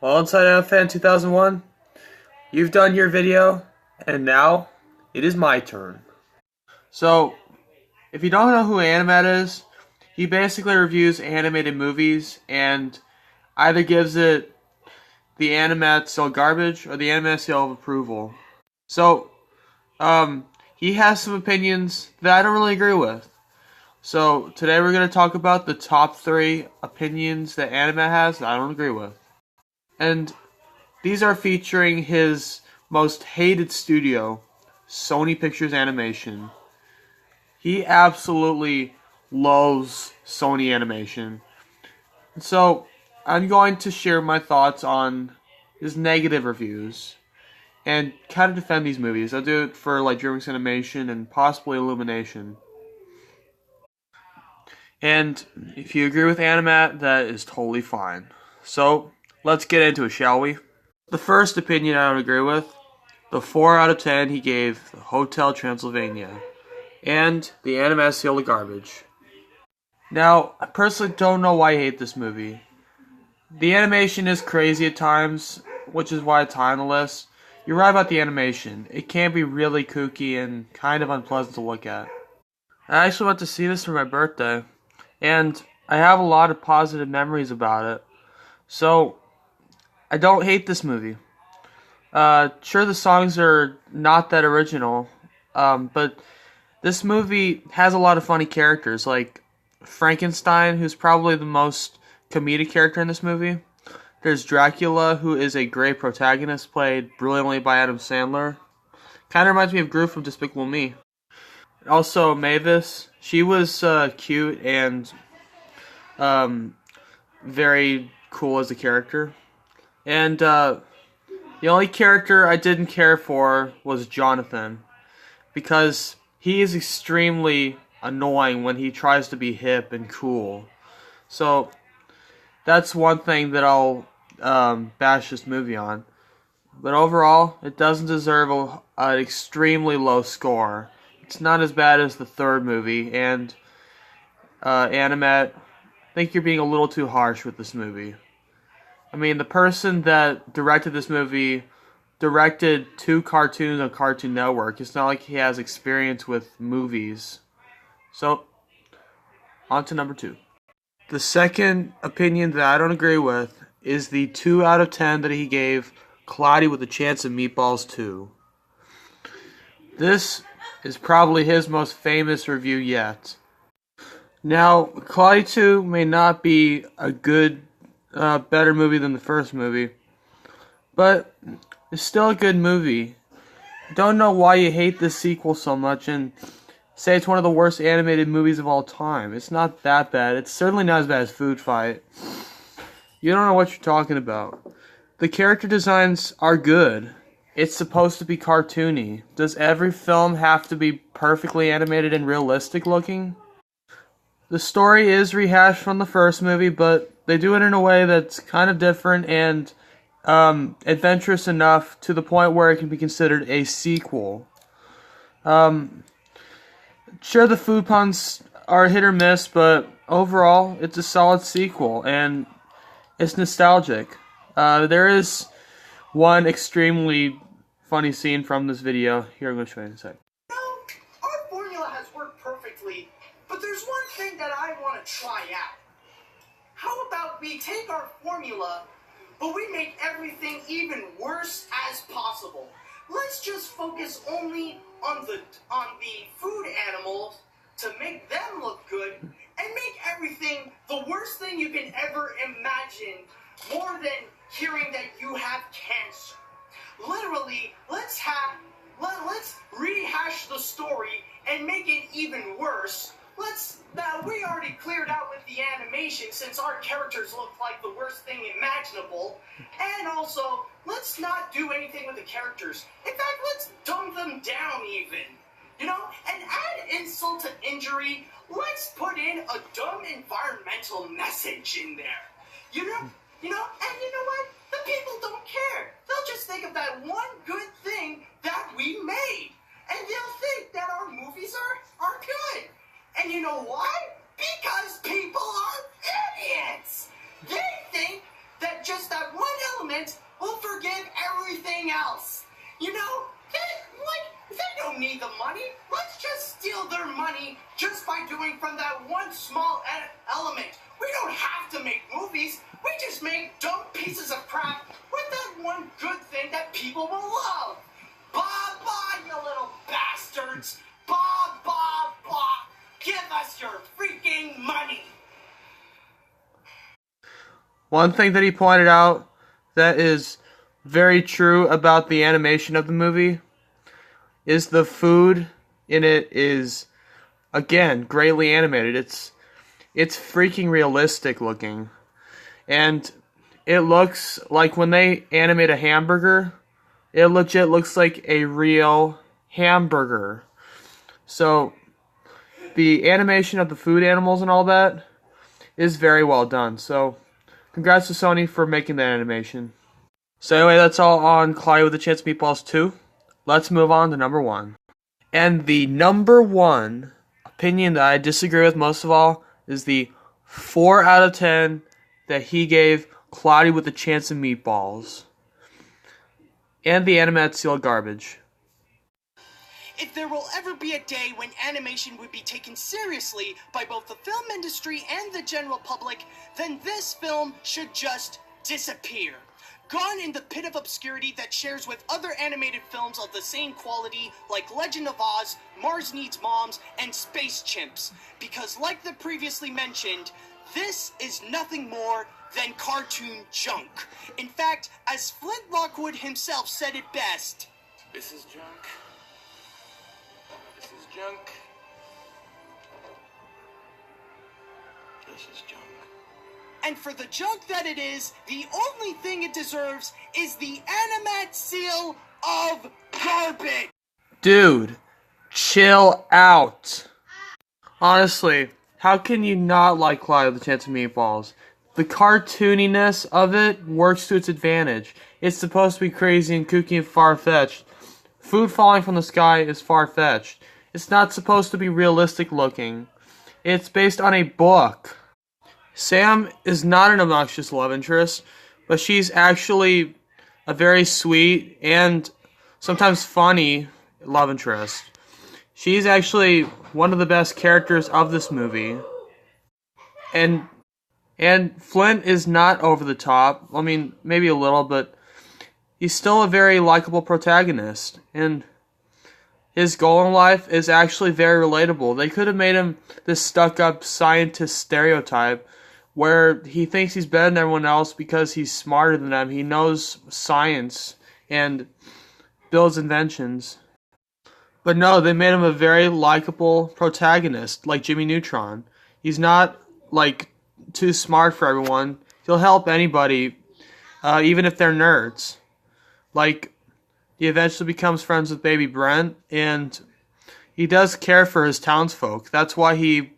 Well, Inside Out Fan 2001, you've done your video, and now it is my turn. So, if you don't know who Animat is, he basically reviews animated movies and either gives it the Animat seal garbage or the Animat seal of approval. So, he has some opinions that I don't really agree with. So, today we're going to talk about the top 3 opinions that Animat has that I don't agree with. And these are featuring his most hated studio, Sony Pictures Animation. He absolutely loathes Sony Animation. So, I'm going to share my thoughts on his negative reviews and kind of defend these movies. I'll do it for like DreamWorks Animation and possibly Illumination. And if you agree with Animat, that is totally fine. So, let's get into it, shall we? The first opinion I don't agree with, the 4 out of 10 he gave the Hotel Transylvania, and the Animat seal of garbage. Now, I personally don't know why I hate this movie. The animation is crazy at times, which is why it's high on the list. You're right about the animation. It can be really kooky and kind of unpleasant to look at. I actually went to see this for my birthday, and I have a lot of positive memories about it. So, I don't hate this movie. Sure, the songs are not that original, but this movie has a lot of funny characters, like Frankenstein, who's probably the most comedic character in this movie. There's Dracula, who is a great protagonist, played brilliantly by Adam Sandler. Kind of reminds me of Gru from Despicable Me. Also, Mavis, she was cute and very cool as a character. And the only character I didn't care for was Jonathan, because he is extremely annoying when he tries to be hip and cool. So, that's one thing that I'll bash this movie on. But overall, it doesn't deserve an extremely low score. It's not as bad as the third movie, and Animat, I think you're being a little too harsh with this movie. I mean, the person that directed this movie directed 2 cartoons on Cartoon Network. It's not like he has experience with movies. So, on to number 2. The second opinion that I don't agree with is the 2 out of 10 that he gave Cloudy with a Chance of Meatballs 2. This is probably his most famous review yet. Now, Cloudy 2 may not be a better movie than the first movie, but it's still a good movie. Don't know why you hate this sequel so much and say it's one of the worst animated movies of all time. It's not that bad. It's certainly not as bad as Food Fight. You don't know what you're talking about. The character designs are good. It's supposed to be cartoony. Does every film have to be perfectly animated and realistic looking? The story is rehashed from the first movie, but they do it in a way that's kind of different and adventurous enough to the point where it can be considered a sequel. Sure, the food puns are hit or miss, but overall, it's a solid sequel, and it's nostalgic. There is one extremely funny scene from this video. Here, I'm going to show you in a sec. Our formula has worked perfectly, but there's one thing that I want to try out. How about we take our formula, but we make everything even worse as possible? Let's just focus only on the food animals to make them look good, and make everything the worst thing you can ever imagine, more than hearing that you have cancer. Literally, let's rehash the story and make it even worse. We already cleared out with the animation since our characters look like the worst thing imaginable. And also, let's not do anything with the characters. In fact, let's dumb them down even. And add insult to injury, let's put in a dumb environmental message in there. And you know what? The people don't care. They'll just think of that one good thing that we made. And they'll think that our movies are good. And you know why? Because people are idiots. They think that just that one element government will forgive everything else. You know, they don't need the money. Let's just steal their money just by doing from that one small element. We don't have to make movies. We just make dumb pieces of crap with that one good thing that people will love. Bah, bah, you little bastards. Bah, bah, bah. Give us your freaking money. One thing that he pointed out that is very true about the animation of the movie is the food in it is, again, greatly animated. It's freaking realistic looking. And it looks like when they animate a hamburger, it legit looks like a real hamburger. So the animation of the food animals and all that is very well done. So congrats to Sony for making that animation. So anyway, that's all on Cloudy with a Chance Meatballs 2. Let's move on to number 1. And the number 1 opinion that I disagree with most of all is the 4 out of 10 that he gave Cloudy with a Chance of Meatballs. And the Animat sealed garbage. If there will ever be a day when animation would be taken seriously by both the film industry and the general public, then this film should just disappear. Gone in the pit of obscurity that shares with other animated films of the same quality like Legend of Oz, Mars Needs Moms, and Space Chimps. Because like the previously mentioned, this is nothing more than cartoon junk. In fact, as Flint Lockwood himself said it best, "This is junk. This is junk. This is junk." and for the junk that it is, the only thing it deserves is the Animat seal of garbage. Dude, chill out. Honestly, how can you not like Cloudy with a Chance of Meatballs? The cartooniness of it works to its advantage. It's supposed to be crazy and kooky and far-fetched. Food falling from the sky is far-fetched. It's not supposed to be realistic looking. It's based on a book. Sam is not an obnoxious love interest, but she's actually a very sweet and sometimes funny love interest. She's actually one of the best characters of this movie. And Flint is not over the top. I mean, maybe a little, but he's still a very likable protagonist. And his goal in life is actually very relatable. They could have made him this stuck-up scientist stereotype where he thinks he's better than everyone else because he's smarter than them. He knows science and builds inventions. But no, they made him a very likable protagonist, like Jimmy Neutron. He's not, like, too smart for everyone. He'll help anybody, even if they're nerds. Like, he eventually becomes friends with Baby Brent, and he does care for his townsfolk. That's why he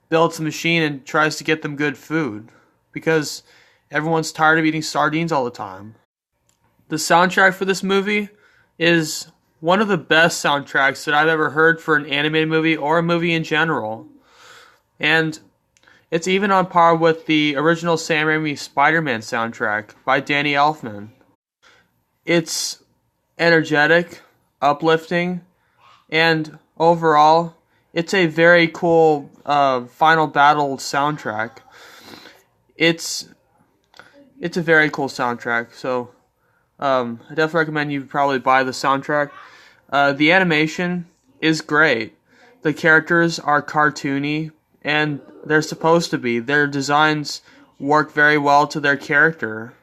builds a machine and tries to get them good food, because everyone's tired of eating sardines all the time. The soundtrack for this movie is one of the best soundtracks that I've ever heard for an animated movie or a movie in general. And it's even on par with the original Sam Raimi Spider-Man soundtrack by Danny Elfman. It's energetic, uplifting, and overall, it's a very cool final battle soundtrack. It's a very cool soundtrack, so I definitely recommend you probably buy the soundtrack. The animation is great. The characters are cartoony, and they're supposed to be. Their designs work very well to their character.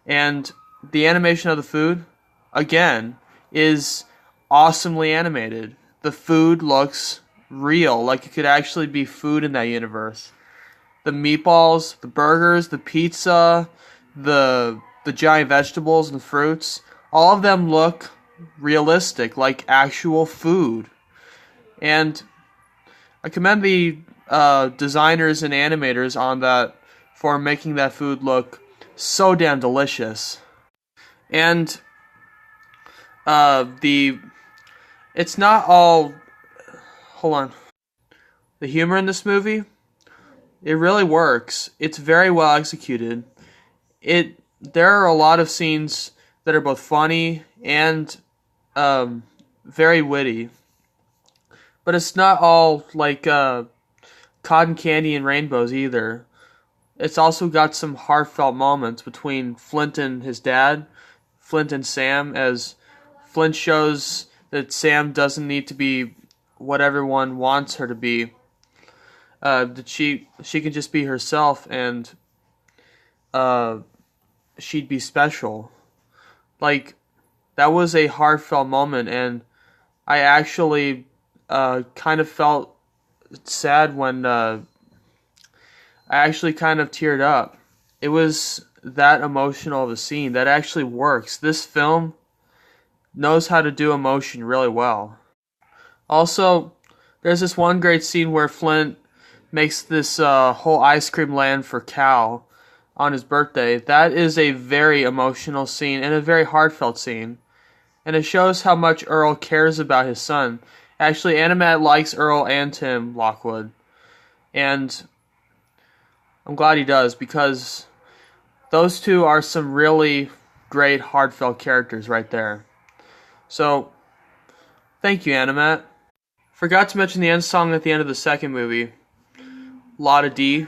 And the animation of the food, again, is awesomely animated. The food looks real, like it could actually be food in that universe. The meatballs, the burgers, the pizza, the giant vegetables and the fruits, all of them look realistic, like actual food. And I commend the designers and animators on that for making that food look so damn delicious. And it's not all, hold on, the humor in this movie, it really works. It's very well executed. It there are a lot of scenes that are both funny and very witty. But it's not all like cotton candy and rainbows either. It's also got some heartfelt moments between Flint and his dad, Flint and Sam, as Flint shows that Sam doesn't need to be what everyone wants her to be. That she can just be herself, and uh, she'd be special. Like, that was a heartfelt moment, and I actually kind of felt sad when I actually kind of teared up. It was that emotional of a scene that actually works. This film knows how to do emotion really well. Also, there's this one great scene where Flint makes this whole ice cream land for Cal on his birthday. That is a very emotional scene and a very heartfelt scene. And it shows how much Earl cares about his son. Actually, Animat likes Earl and Tim Lockwood. And I'm glad he does, because those two are some really great heartfelt characters right there. So, thank you, Animat. Forgot to mention the end song at the end of the second movie, La Da Dee.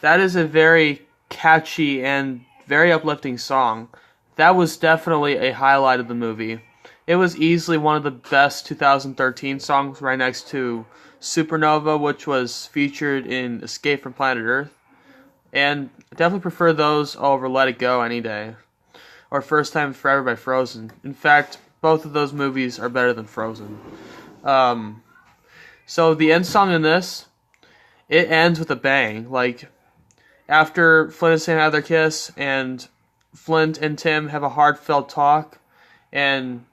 That is a very catchy and very uplifting song. That was definitely a highlight of the movie. It was easily one of the best 2013 songs, right next to Supernova, which was featured in Escape from Planet Earth. And I definitely prefer those over Let It Go any day, or First Time Forever by Frozen. In fact, both of those movies are better than Frozen. So the end song in this, it ends with a bang. Like, after Flint and Sam have their kiss, and Flint and Tim have a heartfelt talk, and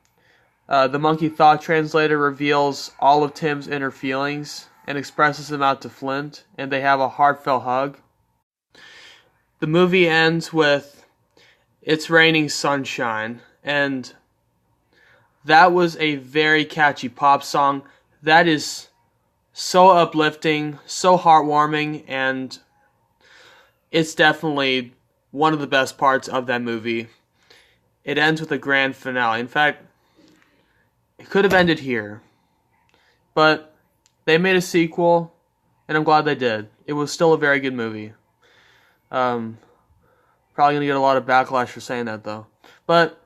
the monkey thought translator reveals all of Tim's inner feelings and expresses them out to Flint, and they have a heartfelt hug. The movie ends with "It's Raining Sunshine," and that was a very catchy pop song. That is so uplifting, so heartwarming, and it's definitely one of the best parts of that movie. It ends with a grand finale. In fact, it could have ended here, but they made a sequel, and I'm glad they did. It was still a very good movie. Probably gonna get a lot of backlash for saying that, though. But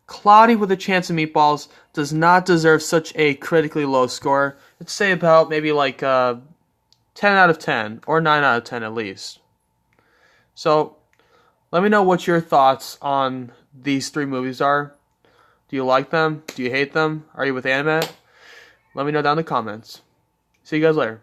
Cloudy with a Chance of Meatballs does not deserve such a critically low score. I'd say about maybe like 10 out of 10, or 9 out of 10 at least. So, let me know what your thoughts on these three movies are. Do you like them? Do you hate them? Are you with Animat? Let me know down in the comments. See you guys later.